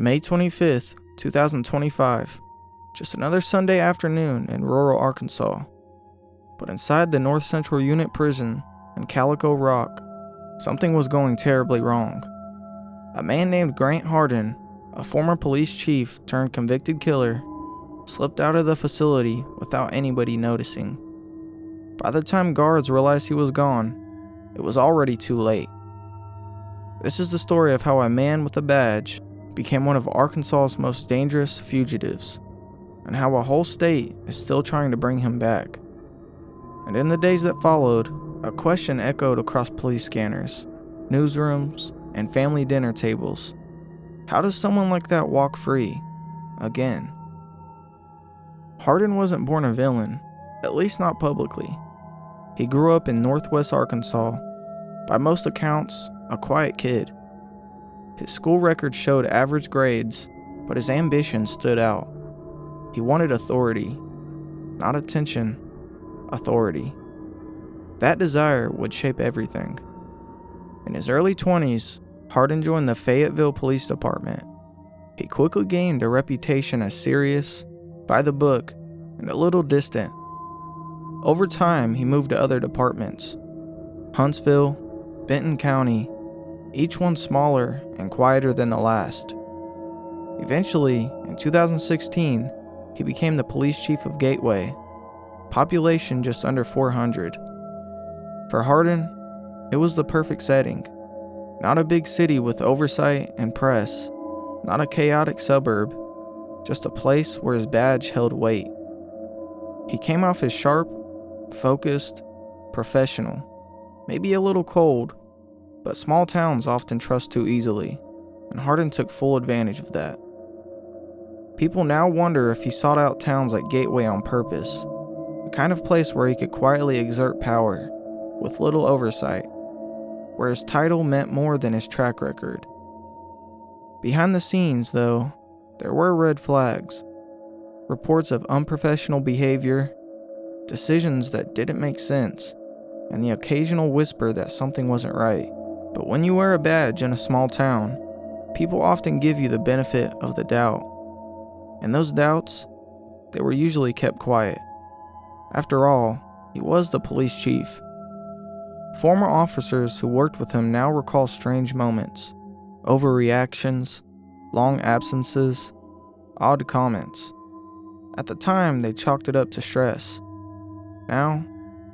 May 25th, 2025. Just another Sunday afternoon in rural Arkansas. But inside the North Central Unit Prison in Calico Rock, something was going terribly wrong. A man named Grant Hardin, a former police chief turned convicted killer, slipped out of the facility without anybody noticing. By the time guards realized he was gone, it was already too late. This is the story of how a man with a badge became one of Arkansas's most dangerous fugitives, and how a whole state is still trying to bring him back. And in the days that followed, a question echoed across police scanners, newsrooms, and family dinner tables. How does someone like that walk free again? Hardin wasn't born a villain, at least not publicly. He grew up in northwest Arkansas, by most accounts, a quiet kid. His school record showed average grades, but his ambition stood out. He wanted authority, not attention, authority. That desire would shape everything. In his early 20s, Hardin joined the Fayetteville Police Department. He quickly gained a reputation as serious, by the book, and a little distant. Over time, he moved to other departments: Huntsville, Benton County, each one smaller and quieter than the last. Eventually, in 2016, he became the police chief of Gateway, population just under 400. For Hardin, it was the perfect setting. Not a big city with oversight and press, not a chaotic suburb, just a place where his badge held weight. He came off as sharp, focused, professional, maybe a little cold, but small towns often trust too easily, and Hardin took full advantage of that. People now wonder if he sought out towns like Gateway on purpose, the kind of place where he could quietly exert power, with little oversight, where his title meant more than his track record. Behind the scenes, though, there were red flags, reports of unprofessional behavior, decisions that didn't make sense, and the occasional whisper that something wasn't right. But when you wear a badge in a small town, people often give you the benefit of the doubt. And those doubts, they were usually kept quiet. After all, he was the police chief. Former officers who worked with him now recall strange moments, overreactions, long absences, odd comments. At the time, they chalked it up to stress. Now,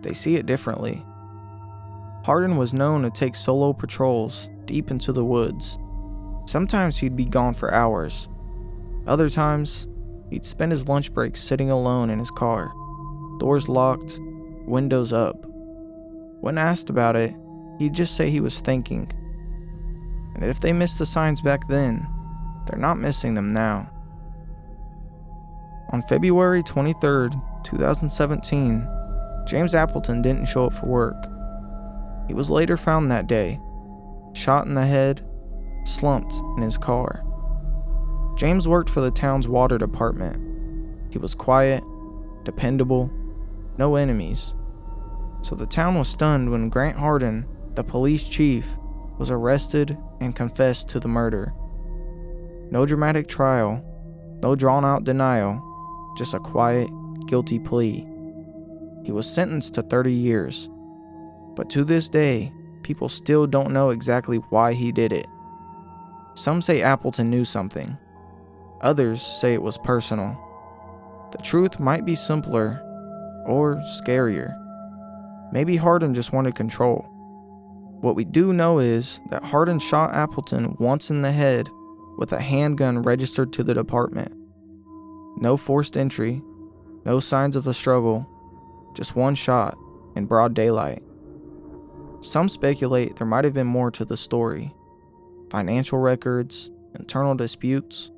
they see it differently. Hardin was known to take solo patrols deep into the woods. Sometimes he'd be gone for hours. Other times, he'd spend his lunch breaks sitting alone in his car, doors locked, windows up. When asked about it, he'd just say he was thinking. And if they missed the signs back then, they're not missing them now. On February 23rd, 2017, James Appleton didn't show up for work. He was later found that day, shot in the head, slumped in his car. James worked for the town's water department. He was quiet, dependable, no enemies. So the town was stunned when Grant Hardin, the police chief, was arrested and confessed to the murder. No dramatic trial, no drawn-out denial, just a quiet, guilty plea. He was sentenced to 30 years. But to this day, people still don't know exactly why he did it. Some say Appleton knew something. Others say it was personal. The truth might be simpler, or scarier. Maybe Hardin just wanted control. What we do know is that Hardin shot Appleton once in the head with a handgun registered to the department. No forced entry, no signs of a struggle, just one shot in broad daylight. Some speculate there might have been more to the story. Financial records, internal disputes,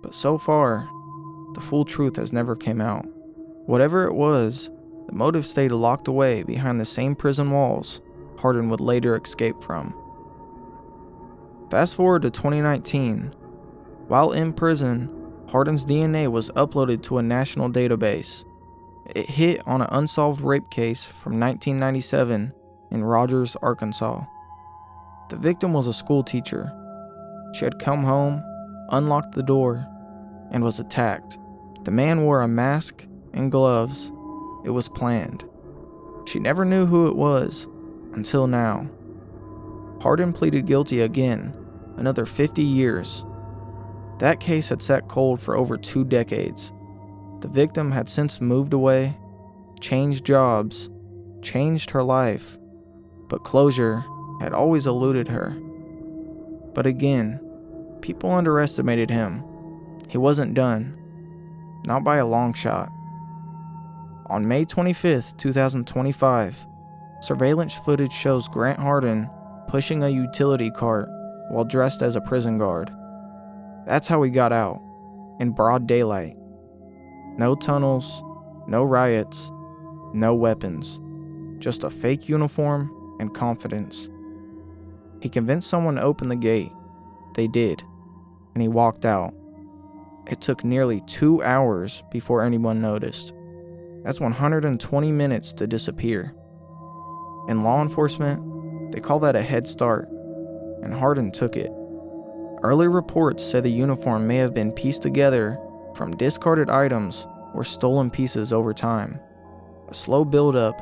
but so far, the full truth has never come out. Whatever it was, the motive stayed locked away behind the same prison walls Hardin would later escape from. Fast forward to 2019. While in prison, Hardin's DNA was uploaded to a national database. It hit on an unsolved rape case from 1997 in Rogers, Arkansas. The victim was a school teacher. She had come home, unlocked the door, and was attacked. The man wore a mask and gloves. It was planned. She never knew who it was until now. Hardin pleaded guilty again, another 50 years. That case had sat cold for over 2 decades. The victim had since moved away, changed jobs, changed her life, but closure had always eluded her. But again, people underestimated him. He wasn't done. Not by a long shot. On May 25th, 2025, surveillance footage shows Grant Hardin pushing a utility cart while dressed as a prison guard. That's how he got out, in broad daylight. No tunnels, no riots, no weapons, just a fake uniform and confidence. He convinced someone to open the gate. They did, and he walked out. It took nearly 2 hours before anyone noticed. That's 120 minutes to disappear. In law enforcement, they call that a head start, and Hardin took it. Early reports say the uniform may have been pieced together from discarded items or stolen pieces over time. A slow build-up,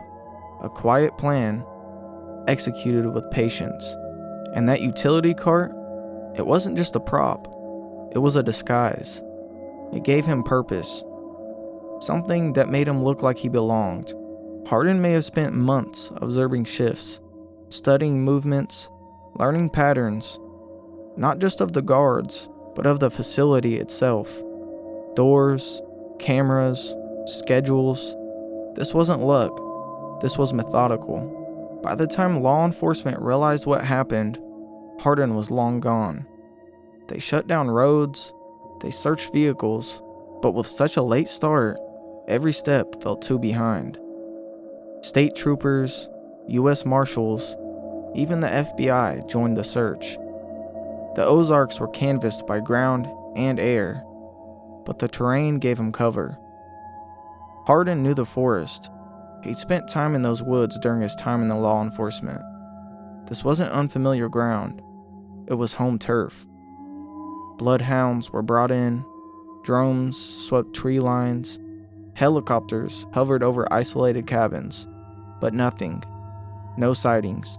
a quiet plan, executed with patience. And that utility cart, it wasn't just a prop. It was a disguise. It gave him purpose. Something that made him look like he belonged. Hardin may have spent months observing shifts, studying movements, learning patterns, not just of the guards, but of the facility itself. Doors, cameras, schedules. This wasn't luck. This was methodical. By the time law enforcement realized what happened, Hardin was long gone. They shut down roads, they searched vehicles, but with such a late start, every step felt too behind. State troopers, U.S. Marshals, even the FBI joined the search. The Ozarks were canvassed by ground and air, but the terrain gave him cover. Hardin knew the forest. He'd spent time in those woods during his time in the law enforcement. This wasn't unfamiliar ground. It was home turf. Bloodhounds were brought in, drones swept tree lines, helicopters hovered over isolated cabins, but nothing. No sightings,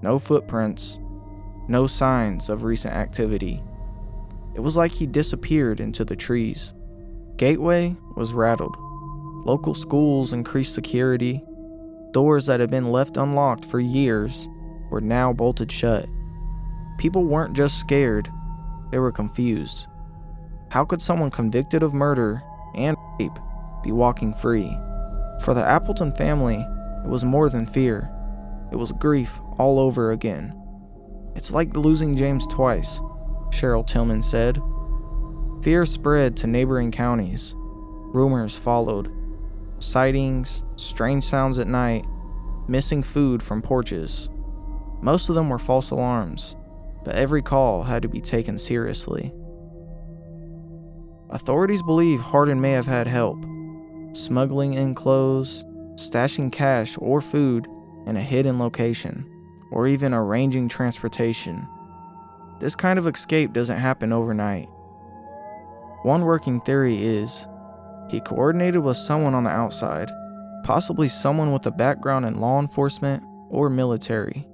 no footprints, no signs of recent activity. It was like he disappeared into the trees. Gateway was rattled. Local schools increased security. Doors that had been left unlocked for years were now bolted shut. People weren't just scared, they were confused. How could someone convicted of murder and rape be walking free? For the Appleton family, it was more than fear. It was grief all over again. It's like losing James twice, Cheryl Tillman said. Fear spread to neighboring counties. Rumors followed. Sightings, strange sounds at night, missing food from porches. Most of them were false alarms, but every call had to be taken seriously. Authorities believe Hardin may have had help, smuggling in clothes, stashing cash or food in a hidden location, or even arranging transportation. This kind of escape doesn't happen overnight. One working theory is he coordinated with someone on the outside, possibly someone with a background in law enforcement or military.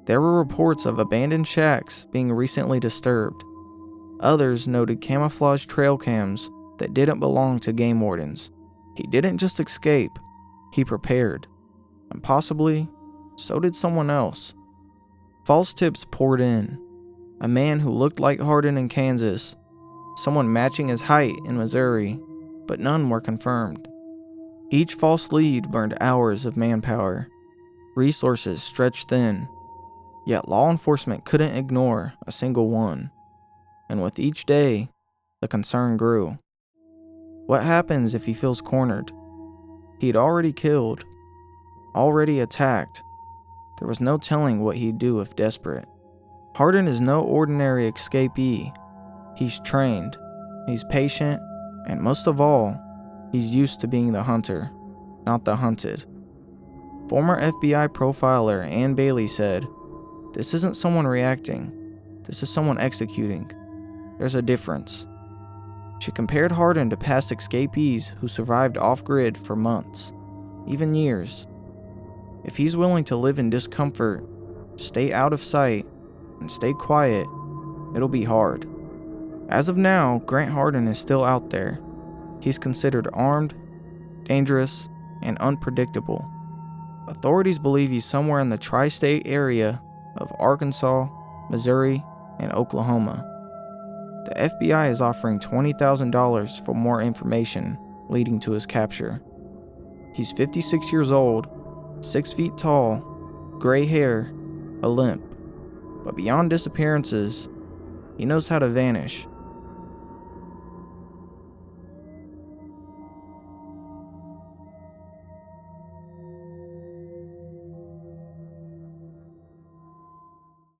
There were reports of abandoned shacks being recently disturbed. Others noted camouflage trail cams that didn't belong to game wardens. He didn't just escape, he prepared. And possibly, so did someone else. False tips poured in. A man who looked like Hardin in Kansas, someone matching his height in Missouri, but none were confirmed. Each false lead burned hours of manpower. Resources stretched thin, yet law enforcement couldn't ignore a single one. And with each day, the concern grew. What happens if he feels cornered? He'd already killed, already attacked. There was no telling what he'd do if desperate. Hardin is no ordinary escapee. He's trained, he's patient, and most of all, he's used to being the hunter, not the hunted. Former FBI profiler Ann Bailey said, "This isn't someone reacting, this is someone executing." there's a difference. She compared Hardin to past escapees who survived off-grid for months, even years. If he's willing to live in discomfort, stay out of sight, and stay quiet, it'll be hard. As of now, Grant Hardin is still out there. He's considered armed, dangerous, and unpredictable. Authorities believe he's somewhere in the tri-state area of Arkansas, Missouri, and Oklahoma. The FBI is offering $20,000 for more information leading to his capture. He's 56 years old, 6 feet tall, gray hair, a limp. But beyond disappearances, he knows how to vanish.